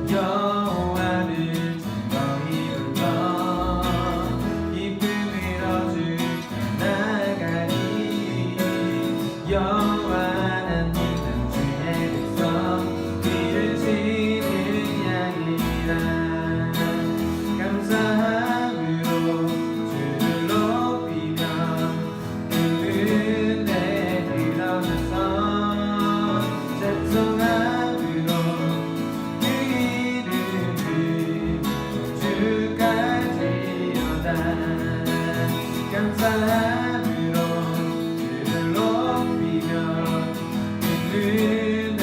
여호와를 즐거이 불러 기쁨을 얻으며 나가리. 여호와 하나님 주의 백성 이를 지는 양이라. 감사함으로 주를 높이며 은혜를 드러내서 찬송함으로 그 이름을 주까지로다. 감사함으로 주를 높이며 은혜를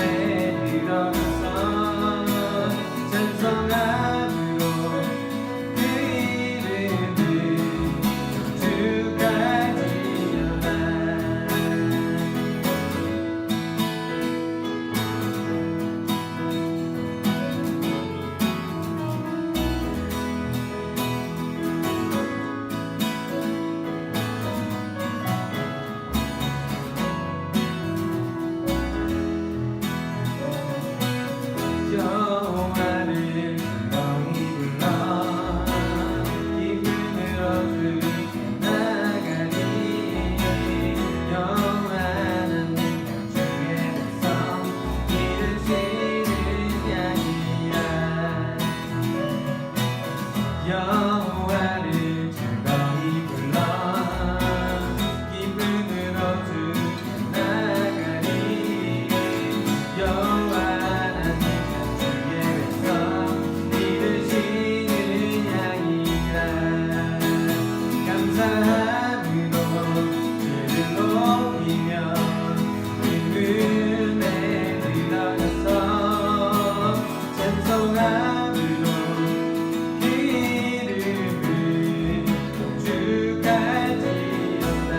드러내서 찬송함으로 그 이름을 주까지로다. 여호와를 즐거이 불러 기쁨을 얻으며 나가리. 여호와 하나님 주의 백성 이를 지는 양이라. 여호와를 즐거이 불러 기쁨을 얻으며 나가리. 여호와 하나님 주의 백성 이를 지는 양이라. 감사함으로 주를 높이며 은혜를 드러내서 찬송함으로 그 이름을 주까지로다.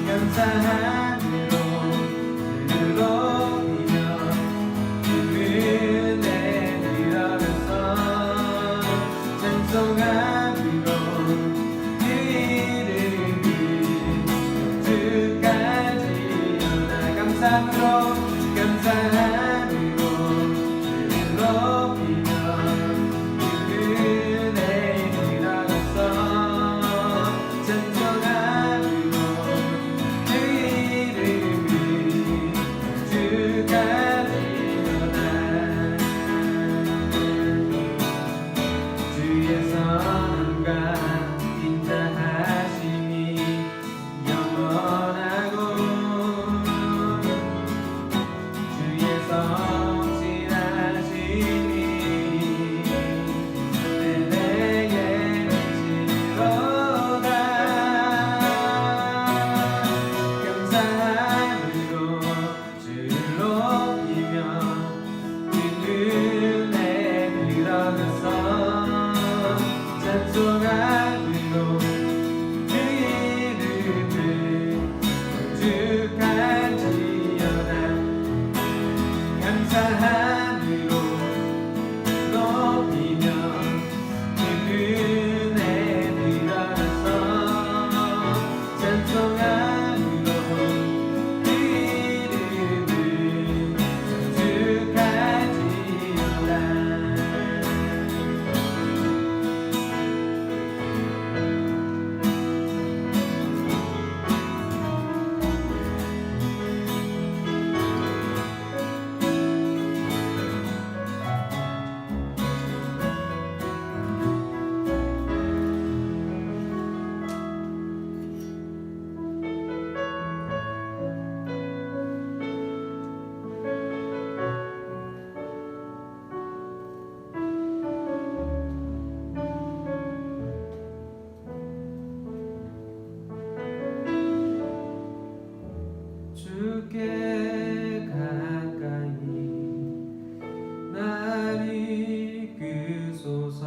감사함으로 주를 높이며 은혜를 드러내서 찬송함으로 그 이름을 주까지로다. 감사함으로 주를 높이며 은혜를 드러내서 찬송함으로 그 이름을 주까지로다. 주의 선함과 인자하심이 영원하고 주의 성실하심이 내게 미치도다. 감사함으로 주를 높이며 은혜를 드러내서 찬송함으로 그 이름을 주까지로다. 감사함으로 높이며 은혜를 드러내서 찬송함으로 그 이름을 주까지로다. 주께 가까이 날 이끄소서.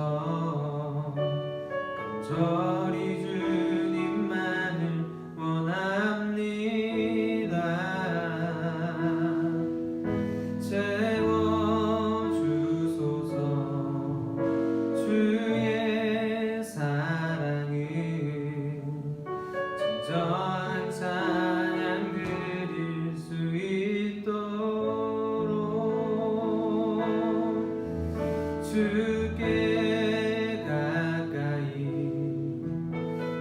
간절히 주님만을 원합니다. 채워주소서. 주의 사랑은 진정한 찬양 드릴 수 있도록 주께 가까이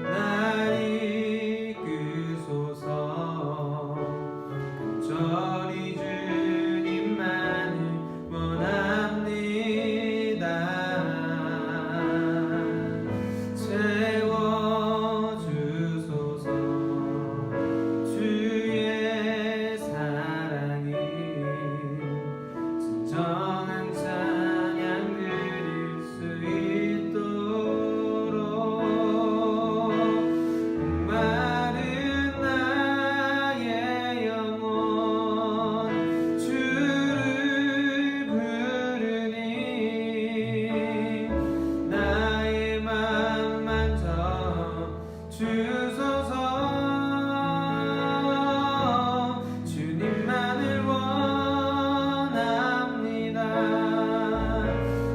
날 이끄소서. 간절히 주님만을 원합니다. 채워주소서. 주의 사랑이 진정한 찬양 드릴 수 있도록 목마른 나의 영혼 주를 부르니 나의 맘 만져 주소서. 주님만을 원합니다.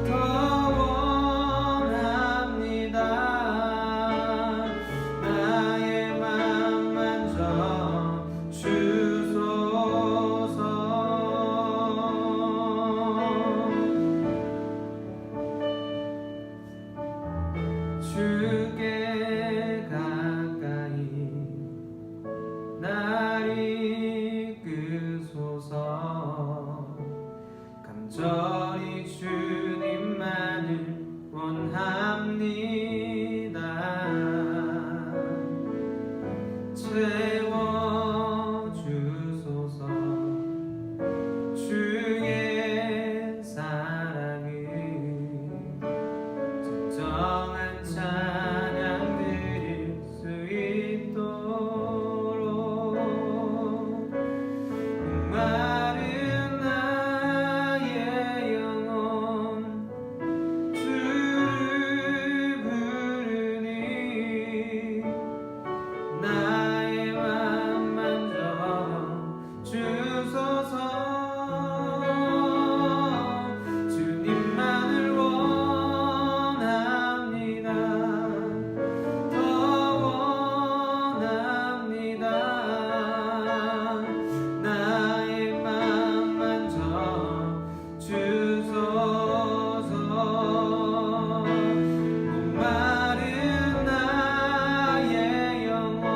더 원합니다. 나의 맘 만져 주소서. 주께 가까이 날 이끄소서. 간절히 주님만을 원합니다. 채워주소서. 주의 사랑을 진정한 찬양 드릴 수 있도록 목마른 나의 영혼 주를 부르니 나의 맘 만져 주소서. 주님만을 원합니다. 더 원합니다. 나의 맘 만져 주소서. 목마른 나의 영혼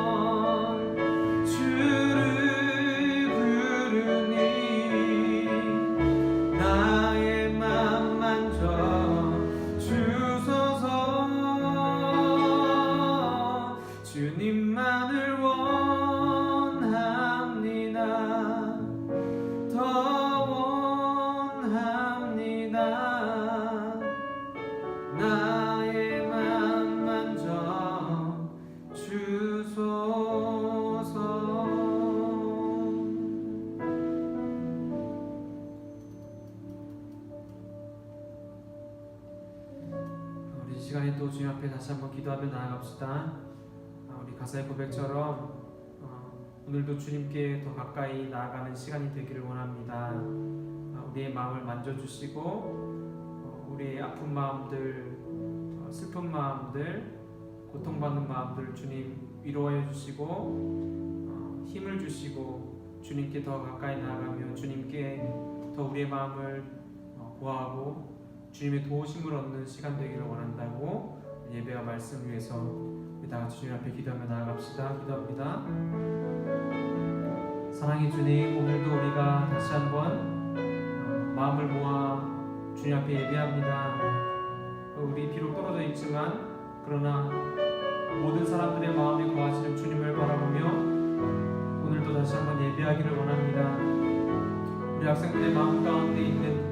주를 부르니 나의 맘 만져 주소서. 주님만을 원합니다. 더 원합니다. 나의 맘 만져 주소서. 우리 이 시간에 또 주님 앞에 다시 한번 기도하며 나아갑시다. 우리 가사의 고백처럼 오늘도 주님께 더 가까이 나아가는 시간이 되기를 원합니다. 우리의 마음을 만져주시고 우리의 아픈 마음들, 슬픈 마음들, 고통받는 마음들 주님 위로하여 주시고 힘을 주시고 주님께 더 가까이 나아가며 주님께 더 우리의 마음을 구하고 주님의 도우심을 얻는 시간 되기를 원한다고 예배와 말씀 위해서 우리 다 같이 주님 앞에 기도하며 나아갑시다. 기도합니다. 사랑의 주님, 오늘도 우리가 다시 한번 마음을 모아 주님 앞에 예배합니다. 우리 비록 떨어져 있지만 그러나 모든 사람들의 마음에 거하시는 주님을 바라보며 오늘도 다시 한번 예배하기를 원합니다. 우리 학생들의 마음 가운데 있는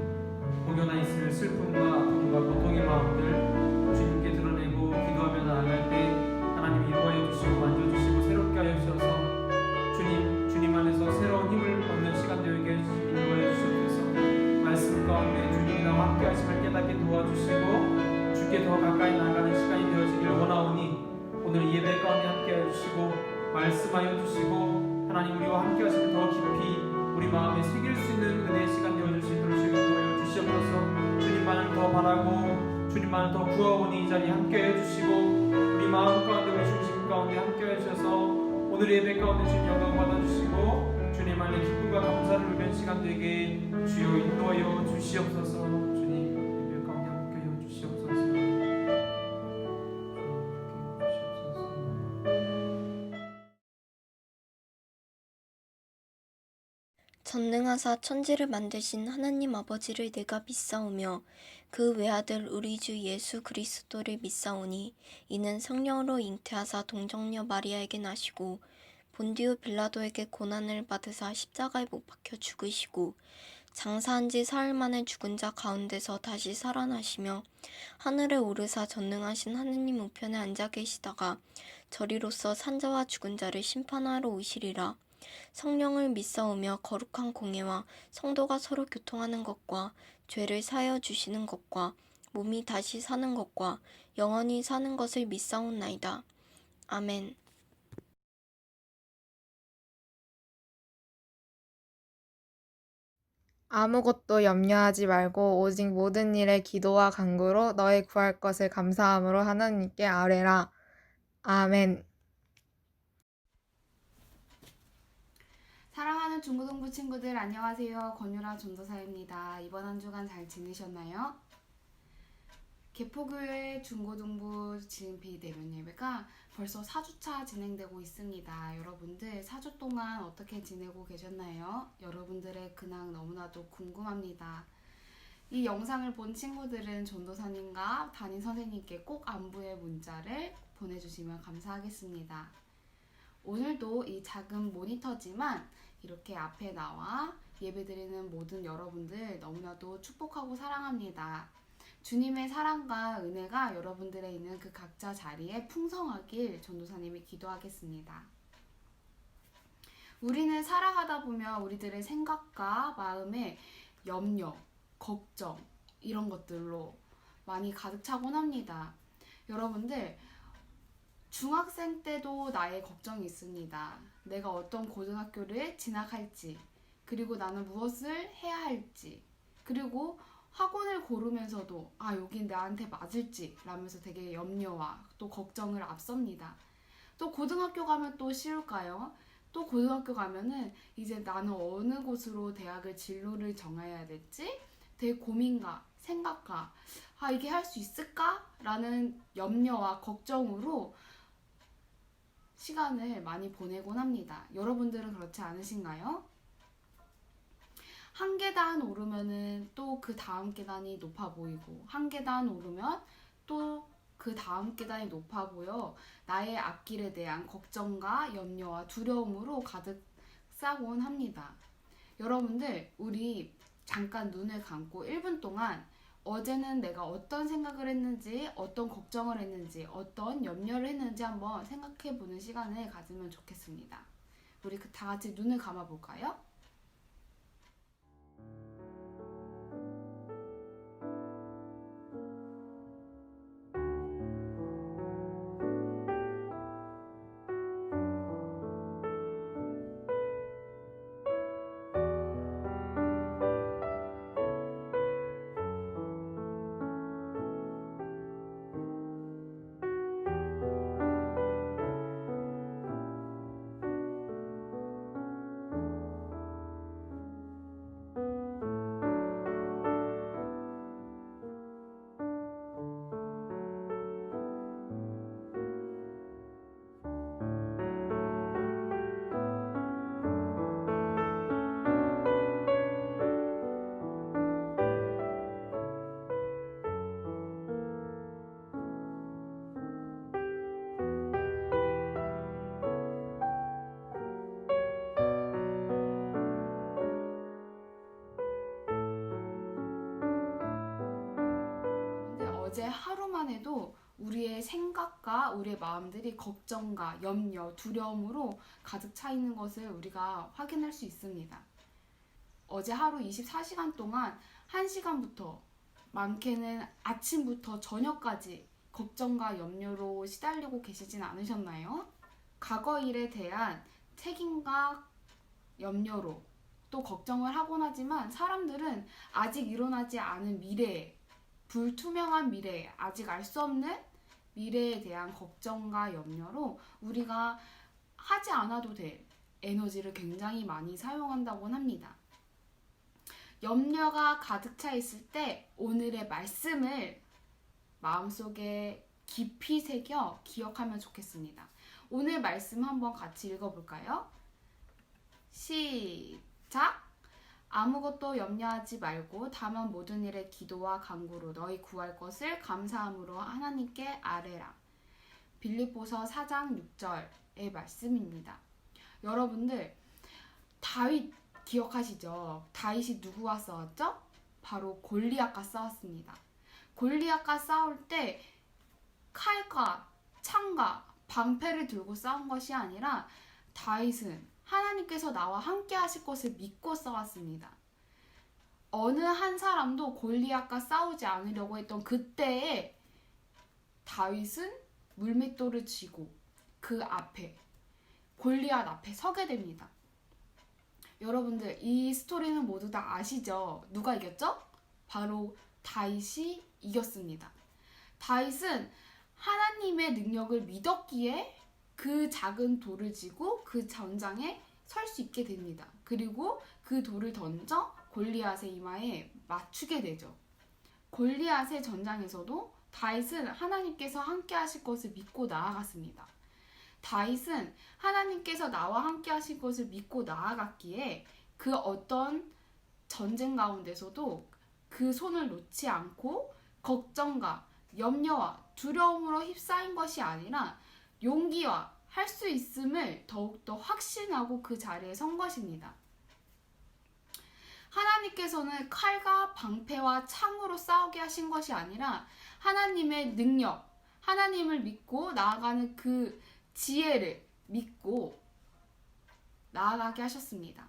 혹여나 있을 슬픔과 아픔과 고통의 마음들 주님께 드러내고 기도하며 나아갈 때 하나님 위로하여 주시고 만져주시고 새롭게 하여 주셔서 주님 안에서 새로운 힘을 얻는 시간 되게 인도하여 주시옵소서. 말씀 가운데 주님이 나와 함께 하심을 깨닫게 도와주시고 주께 더 가까이 나아가는 시간이 되어지기를 원하오니 오늘 예배 가운데 함께 해주시고 말씀하여 주시고 하나님 우리와 함께 하시면 더 깊이 우리 마음에 새길 수 있는 은혜의 시간 되어줄 수 있도록 주여 주시옵소서. 주님만을 더 바라고 주님만을 더 구하오니 이 자리에 함께 해주시고 우리 마음 가운데 우리 중심 가운데 함께 해주셔서 오늘 예배 가운데 주님 영광 받아주시고 주님 안에 기쁨과 감사를 누리는 시간 되게 주여 인도하여 주시옵소서. 주님 예배 가운데 함께 전능하사 천지를 만드신 하나님 아버지를 내가 믿사오며 그 외아들 우리 주 예수 그리스도를 믿사오니 이는 성령으로 잉태하사 동정녀 마리아에게 나시고 본디오 빌라도에게 고난을 받으사 십자가에 못 박혀 죽으시고 장사한 지 사흘 만에 죽은 자 가운데서 다시 살아나시며 하늘에 오르사 전능하신 하느님 우편에 앉아 계시다가 저리로서 산자와 죽은 자를 심판하러 오시리라. 성령을 믿사오며 거룩한 공예와 성도가 서로 교통하는 것과 죄를 사하여 주시는 것과 몸이 다시 사는 것과 영원히 사는 것을 믿사옵나이다. 아멘. 아무것도 염려하지 말고 오직 모든 일에 기도와 간구로 너의 구할 것을 감사함으로 하나님께 아뢰라. 아멘. 사랑하는 중고등부 친구들 안녕하세요. 권유라 전도사입니다. 이번 한 주간 잘 지내셨나요? 개포교회 중고등부 지은비 대면 예배가 벌써 4주차 진행되고 있습니다. 여러분들 4주 동안 어떻게 지내고 계셨나요? 여러분들의 근황 너무나도 궁금합니다. 이 영상을 본 친구들은 전도사님과 담임 선생님께 꼭 안부의 문자를 보내주시면 감사하겠습니다. 오늘도 이 작은 모니터지만 이렇게 앞에 나와 예배드리는 모든 여러분들 너무나도 축복하고 사랑합니다. 주님의 사랑과 은혜가 여러분들의 있는 그 각자 자리에 풍성하길 전도사님이 기도하겠습니다. 우리는 살아가다 보면 우리들의 생각과 마음에 염려, 걱정 이런 것들로 많이 가득 차곤 합니다. 여러분들 중학생 때도 나의 걱정이 있습니다. 내가 어떤 고등학교를 진학할지, 그리고 나는 무엇을 해야 할지, 그리고 학원을 고르면서도 여긴 나한테 맞을지 라면서 되게 염려와 또 걱정을 앞섭니다. 또 고등학교 가면 또 쉬울까요? 또 고등학교 가면은 이제 나는 어느 곳으로 대학을 진로를 정해야 될지 되게 고민과 생각과 이게 할 수 있을까? 라는 염려와 걱정으로 시간을 많이 보내곤 합니다. 여러분들은 그렇지 않으신가요? 한 계단 오르면은 또 그 다음 계단이 높아 보이고 한 계단 오르면 또 그 다음 계단이 높아 보여 나의 앞길에 대한 걱정과 염려와 두려움으로 가득 싸곤 합니다. 여러분들 우리 잠깐 눈을 감고 1분 동안 어제는 내가 어떤 생각을 했는지, 어떤 걱정을 했는지, 어떤 염려를 했는지 한번 생각해보는 시간을 가지면 좋겠습니다. 우리 다 같이 눈을 감아볼까요? 근데 어제 하루만 해도 우리의 생각과 우리의 마음들이 걱정과 염려, 두려움으로 가득 차 있는 것을 우리가 확인할 수 있습니다. 어제 하루 24시간 동안 1시간부터 많게는 아침부터 저녁까지 걱정과 염려로 시달리고 계시진 않으셨나요? 과거 일에 대한 책임과 염려로 또 걱정을 하곤 하지만 사람들은 아직 일어나지 않은 미래에, 불투명한 미래에, 아직 알 수 없는 미래에 대한 걱정과 염려로 우리가 하지 않아도 될 에너지를 굉장히 많이 사용한다고 합니다. 염려가 가득 차 있을 때 오늘의 말씀을 마음속에 깊이 새겨 기억하면 좋겠습니다. 오늘 말씀 한번 같이 읽어볼까요? 시작! 아무것도 염려하지 말고 다만 모든 일에 기도와 간구로 너희 구할 것을 감사함으로 하나님께 아뢰라. 빌립보서 4장 6절의 말씀입니다. 여러분들, 다윗 기억하시죠? 다윗이 누구와 싸웠죠? 바로 골리앗과 싸웠습니다. 골리앗과 싸울 때 칼과 창과 방패를 들고 싸운 것이 아니라 다윗은 하나님께서 나와 함께 하실 것을 믿고 싸웠습니다. 어느 한 사람도 골리앗과 싸우지 않으려고 했던 그때에 다윗은 물맷돌을 쥐고 그 앞에 골리앗 앞에 서게 됩니다. 여러분들, 이 스토리는 모두 다 아시죠? 누가 이겼죠? 바로 다윗이 이겼습니다. 다윗은 하나님의 능력을 믿었기에 그 작은 돌을 쥐고 그 전장에 설 수 있게 됩니다. 그리고 그 돌을 던져 골리앗의 이마에 맞추게 되죠. 골리앗의 전장에서도 다윗은 하나님께서 함께 하실 것을 믿고 나아갔습니다. 다윗은 하나님께서 나와 함께 하실 것을 믿고 나아갔기에 그 어떤 전쟁 가운데서도 그 손을 놓지 않고 걱정과 염려와 두려움으로 휩싸인 것이 아니라 용기와 할 수 있음을 더욱더 확신하고 그 자리에 선 것입니다. 하나님께서는 칼과 방패와 창으로 싸우게 하신 것이 아니라 하나님의 능력, 하나님을 믿고 나아가는 그 지혜를 믿고 나아가게 하셨습니다.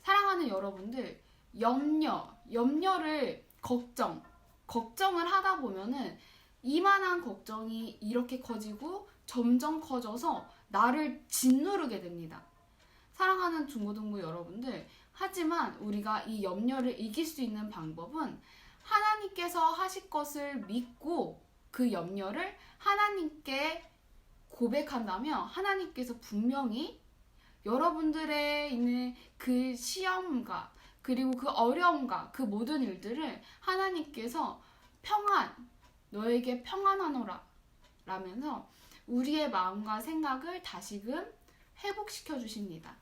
사랑하는 여러분들, 염려를 걱정을 하다 보면은 이만한 걱정이 이렇게 커지고 점점 커져서 나를 짓누르게 됩니다. 사랑하는 중고등부 여러분들, 하지만 우리가 이 염려를 이길 수 있는 방법은 하나님께서 하실 것을 믿고 그 염려를 하나님께 고백한다면 하나님께서 분명히 여러분들의 있는 그 시험과 그리고 그 어려움과 그 모든 일들을 하나님께서 너에게 평안하노라 라면서 우리의 마음과 생각을 다시금 회복시켜 주십니다.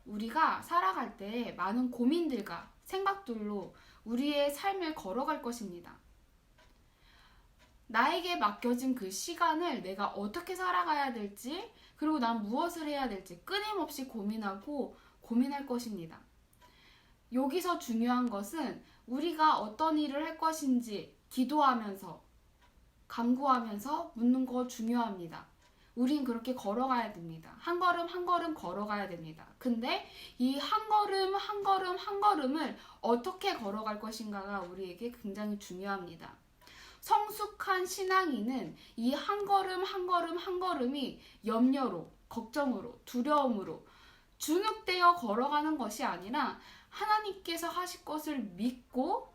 우리가 살아갈 때 많은 고민들과 생각들로 우리의 삶을 걸어갈 것입니다. 나에게 맡겨진 그 시간을 내가 어떻게 살아가야 될지, 그리고 난 무엇을 해야 될지 끊임없이 고민할 것입니다. 여기서 중요한 것은 우리가 어떤 일을 할 것인지 기도하면서, 간구하면서 묻는 거 중요합니다. 우린 그렇게 걸어가야 됩니다. 한 걸음 한 걸음 걸어가야 됩니다. 근데 이 한 걸음 한 걸음 한 걸음을 어떻게 걸어갈 것인가가 우리에게 굉장히 중요합니다. 성숙한 신앙인은 이 한 걸음 한 걸음 한 걸음이 염려로, 걱정으로, 두려움으로 중육되어 걸어가는 것이 아니라 하나님께서 하실 것을 믿고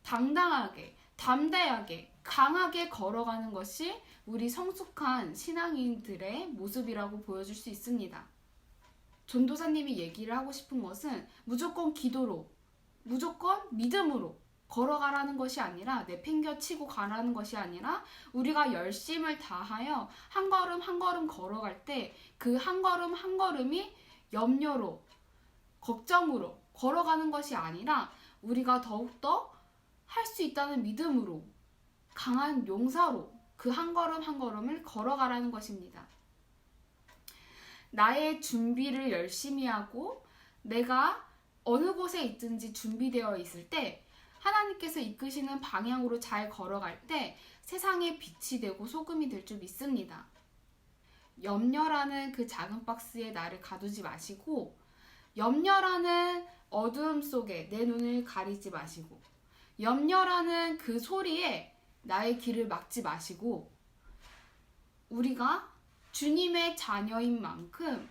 당당하게, 담대하게, 강하게 걸어가는 것이 우리 성숙한 신앙인들의 모습이라고 보여줄 수 있습니다. 전도사님이 얘기를 하고 싶은 것은 무조건 기도로, 무조건 믿음으로 걸어가라는 것이 아니라, 내팽겨치고 가라는 것이 아니라 우리가 열심을 다하여 한 걸음 한 걸음 걸어갈 때 그 한 걸음 한 걸음이 염려로, 걱정으로 걸어가는 것이 아니라 우리가 더욱더 할 수 있다는 믿음으로, 강한 용사로 그 한 걸음 한 걸음을 걸어가라는 것입니다. 나의 준비를 열심히 하고 내가 어느 곳에 있든지 준비되어 있을 때, 하나님께서 이끄시는 방향으로 잘 걸어갈 때 세상에 빛이 되고 소금이 될 줄 믿습니다. 염려라는 그 작은 박스에 나를 가두지 마시고, 염려라는 어두움 속에 내 눈을 가리지 마시고, 염려라는 그 소리에 나의 길을 막지 마시고, 우리가 주님의 자녀인 만큼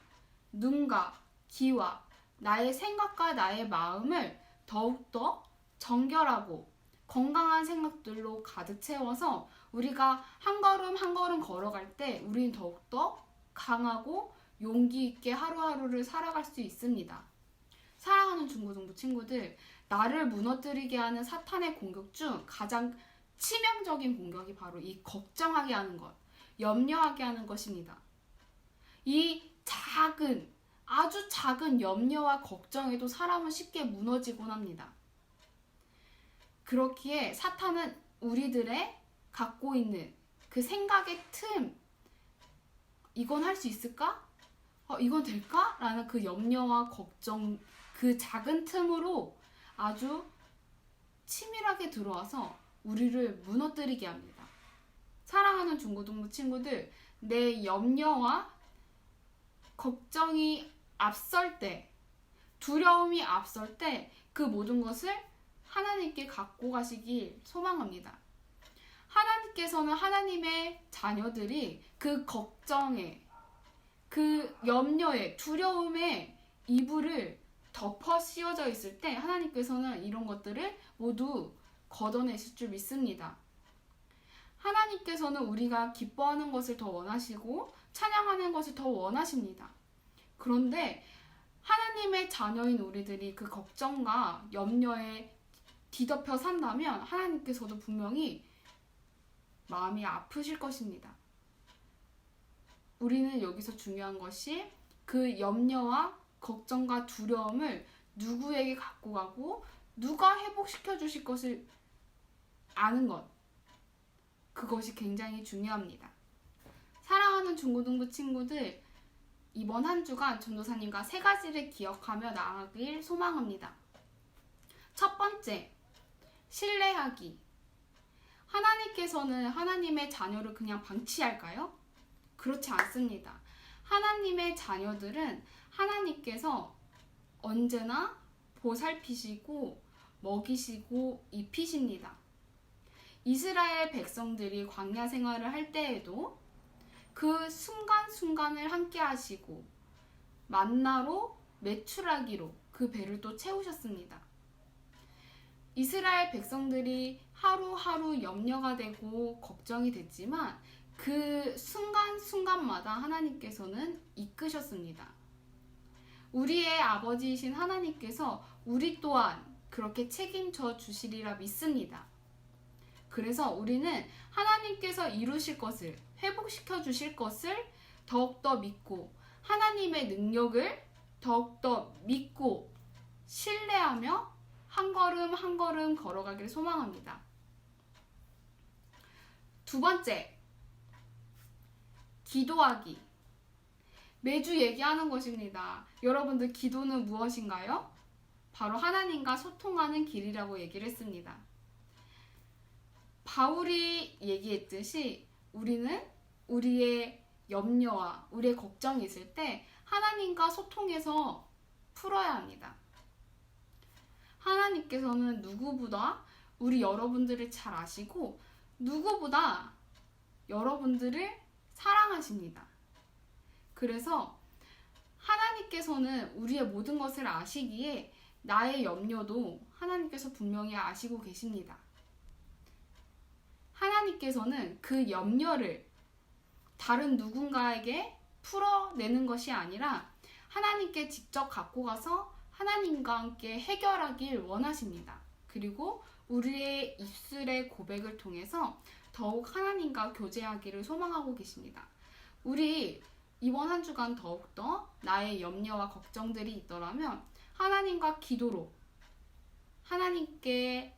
눈과 귀와 나의 생각과 나의 마음을 더욱더 정결하고 건강한 생각들로 가득 채워서 우리가 한 걸음 한 걸음 걸어갈 때 우리는 더욱더 강하고 용기 있게 하루하루를 살아갈 수 있습니다. 사랑하는 중고등부 친구들, 나를 무너뜨리게 하는 사탄의 공격 중 가장 치명적인 공격이 바로 이 걱정하게 하는 것, 염려하게 하는 것입니다. 이 작은 아주 작은 염려와 걱정에도 사람은 쉽게 무너지곤 합니다. 그렇기에 사탄은 우리들의 갖고 있는 그 생각의 틈, 이건 할 수 있을까? 이건 될까? 라는 그 염려와 걱정, 그 작은 틈으로 아주 치밀하게 들어와서 우리를 무너뜨리게 합니다. 사랑하는 중고등부 친구들, 내 염려와 걱정이 앞설 때, 두려움이 앞설 때 그 모든 것을 하나님께 갖고 가시길 소망합니다. 하나님께서는 하나님의 자녀들이 그 걱정에, 그 염려에, 두려움에 이불을 덮어 씌워져 있을 때 하나님께서는 이런 것들을 모두 걷어내실 줄 믿습니다. 하나님께서는 우리가 기뻐하는 것을 더 원하시고 찬양하는 것을 더 원하십니다. 그런데 하나님의 자녀인 우리들이 그 걱정과 염려에 뒤덮여 산다면 하나님께서도 분명히 마음이 아프실 것입니다. 우리는 여기서 중요한 것이 그 염려와 걱정과 두려움을 누구에게 갖고 가고 누가 회복시켜 주실 것을 아는 것, 그것이 굉장히 중요합니다. 사랑하는 중고등부 친구들, 이번 한 주간 전도사님과 3가지를 기억하며 나아가길 소망합니다. 첫 번째, 신뢰하기. 하나님께서는 하나님의 자녀를 그냥 방치할까요? 그렇지 않습니다. 하나님의 자녀들은 하나님께서 언제나 보살피시고 먹이시고 입히십니다. 이스라엘 백성들이 광야 생활을 할 때에도 그 순간순간을 함께 하시고 만나로 메추라기로 그 배를 또 채우셨습니다. 이스라엘 백성들이 하루하루 염려가 되고 걱정이 됐지만 그 순간순간마다 하나님께서는 이끄셨습니다. 우리의 아버지이신 하나님께서 우리 또한 그렇게 책임져 주시리라 믿습니다. 그래서 우리는 하나님께서 이루실 것을, 회복시켜 주실 것을 더욱더 믿고 하나님의 능력을 더욱더 믿고 신뢰하며 한 걸음 한 걸음 걸어가기를 소망합니다. 두 번째, 기도하기. 매주 얘기하는 것입니다. 여러분들, 기도는 무엇인가요? 바로 하나님과 소통하는 길이라고 얘기를 했습니다. 바울이 얘기했듯이 우리는 우리의 염려와 우리의 걱정이 있을 때 하나님과 소통해서 풀어야 합니다. 하나님께서는 누구보다 우리 여러분들을 잘 아시고 누구보다 여러분들을 사랑하십니다. 그래서 하나님께서는 우리의 모든 것을 아시기에 나의 염려도 하나님께서 분명히 아시고 계십니다. 하나님께서는 그 염려를 다른 누군가에게 풀어내는 것이 아니라 하나님께 직접 갖고 가서 하나님과 함께 해결하길 원하십니다. 그리고 우리의 입술의 고백을 통해서 더욱 하나님과 교제하기를 소망하고 계십니다. 우리 이번 한 주간 더욱더 나의 염려와 걱정들이 있더라면 하나님과 기도로 하나님께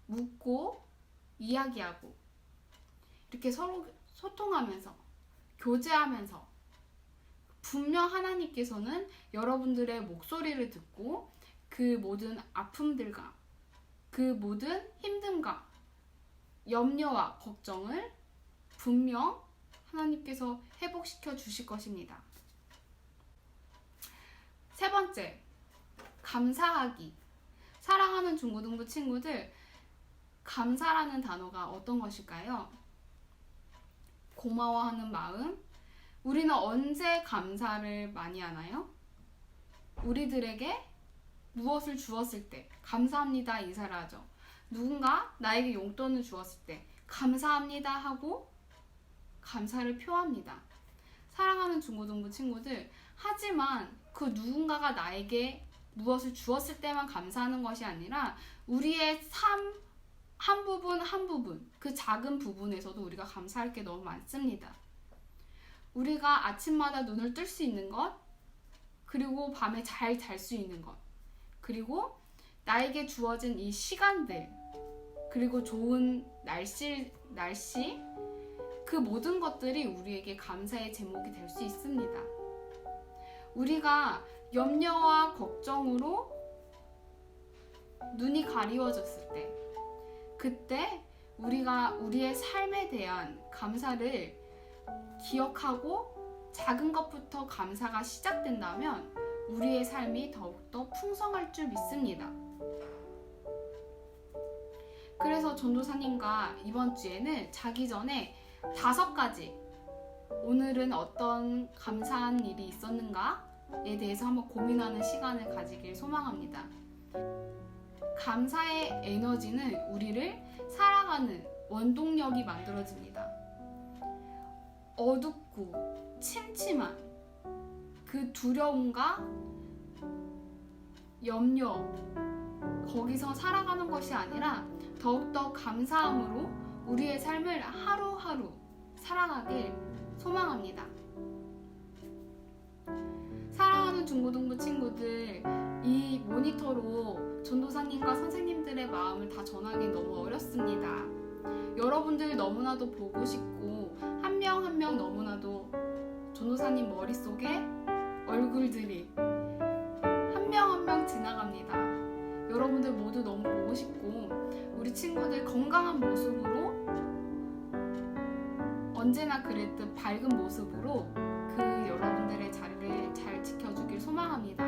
묻고 이야기하고 이렇게 서로 소통하면서 교제하면서 분명 하나님께서는 여러분들의 목소리를 듣고 그 모든 아픔들과 그 모든 힘듦과 염려와 걱정을 분명 하나님께서 회복시켜 주실 것입니다. 세 번째, 감사하기. 사랑하는 중고등부 친구들, 감사라는 단어가 어떤 것일까요? 고마워하는 마음. 우리는 언제 감사를 많이 하나요? 우리들에게 무엇을 주었을 때 감사합니다 인사를 하죠. 누군가 나에게 용돈을 주었을 때 감사합니다 하고 감사를 표합니다. 사랑하는 중고등부 친구들, 하지만 그 누군가가 나에게 무엇을 주었을 때만 감사하는 것이 아니라 우리의 삶 한 부분 한 부분, 그 작은 부분에서도 우리가 감사할 게 너무 많습니다. 우리가 아침마다 눈을 뜰 수 있는 것, 그리고 밤에 잘 잘 수 있는 것, 그리고 나에게 주어진 이 시간들, 그리고 좋은 날씨, 그 모든 것들이 우리에게 감사의 제목이 될 수 있습니다. 우리가 염려와 걱정으로 눈이 가리워졌을 때, 그때 우리가 우리의 삶에 대한 감사를 기억하고 작은 것부터 감사가 시작된다면 우리의 삶이 더욱더 풍성할 줄 믿습니다. 그래서 전도사님과 이번 주에는 자기 전에 5가지, 오늘은 어떤 감사한 일이 있었는가에 대해서 한번 고민하는 시간을 가지길 소망합니다. 감사의 에너지는 우리를 살아가는 원동력이 만들어집니다. 어둡고 침침한 그 두려움과 염려, 거기서 살아가는 것이 아니라 더욱더 감사함으로 우리의 삶을 하루하루 살아가길 소망합니다. 사랑하는 중고등부 친구들, 이 모니터로 전도사님과 선생님들의 마음을 다 전하기 너무 어렵습니다. 여러분들 너무나도 보고 싶고 한 명 한 명 너무나도 전도사님 머릿속에 얼굴들이 한 명 한 명 지나갑니다. 여러분들 모두 너무 보고 싶고 우리 친구들 건강한 모습으로, 언제나 그랬듯 밝은 모습으로 그 여러분들의 자리를 잘 지켜주길 소망합니다.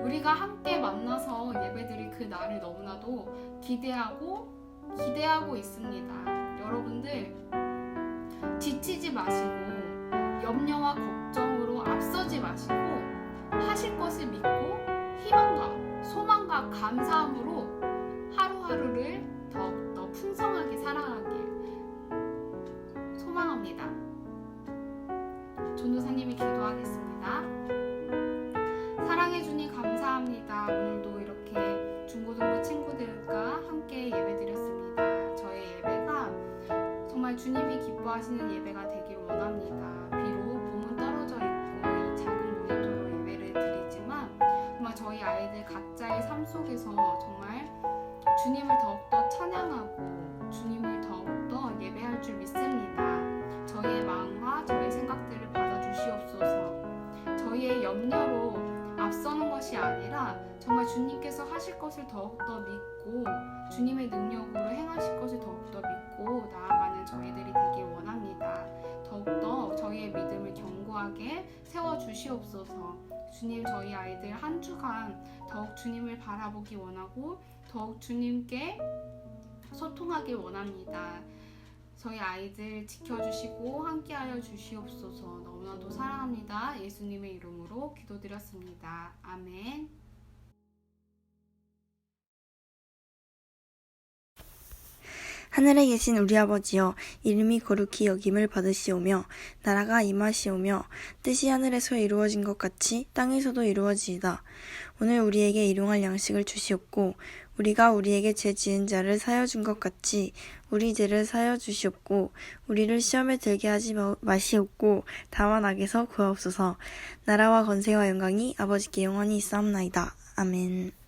우리가 함께 만나서 예배드릴 그 날을 너무나도 기대하고 있습니다. 여러분들 지치지 마시고 염려와 걱정으로 앞서지 마시고 하실 것을 믿고 희망과 소망과 감사함으로 하루하루를 더욱더 풍성하게 살아가길 소망합니다. 전도사님이 기도하겠습니다. 사랑해 주니 감사합니다. 오늘도 이렇게 중고등부 친구들과 함께 예배드렸습니다. 저의 예배가 정말 주님이 기뻐하시는 예배가 되길 원합니다. 비록 몸은 떨어져 있고 이 작은 모니터로 예배를 드리지만 정말 저희 아이들 각자의 삶 속에서 정말 주님을 더욱더 찬양하고 주님을 더욱더 예배할 줄 믿습니다. 저희의 마음과 저의 생각들을 받아주시옵소서. 저희의 염려로 앞서는 것이 아니라 정말 주님께서 하실 것을 더욱더 믿고 주님의 능력으로 행하실 것을 더욱더 믿고 나아가는 저희들이 되길 원합니다. 더욱더 저희의 믿음을 견고하게 세워주시옵소서. 주님, 저희 아이들 한 주간 더욱 주님을 바라보기 원하고 더욱 주님께 소통하길 원합니다. 저희 아이들 지켜주시고 함께하여 주시옵소서. 너무나도 사랑합니다. 예수님의 이름으로 기도드렸습니다. 아멘. 하늘에 계신 우리 아버지여, 이름이 거룩히 여김을 받으시오며 나라가 임하시오며 뜻이 하늘에서 이루어진 것 같이 땅에서도 이루어지이다. 오늘 우리에게 일용할 양식을 주시옵고 우리가 우리에게 죄 지은 자를 사여 준 것 같이 우리 죄를 사여 주시옵고 우리를 시험에 들게 하지 마시옵고 다만 악에서 구하옵소서. 나라와 권세와 영광이 아버지께 영원히 있사옵나이다. 아멘.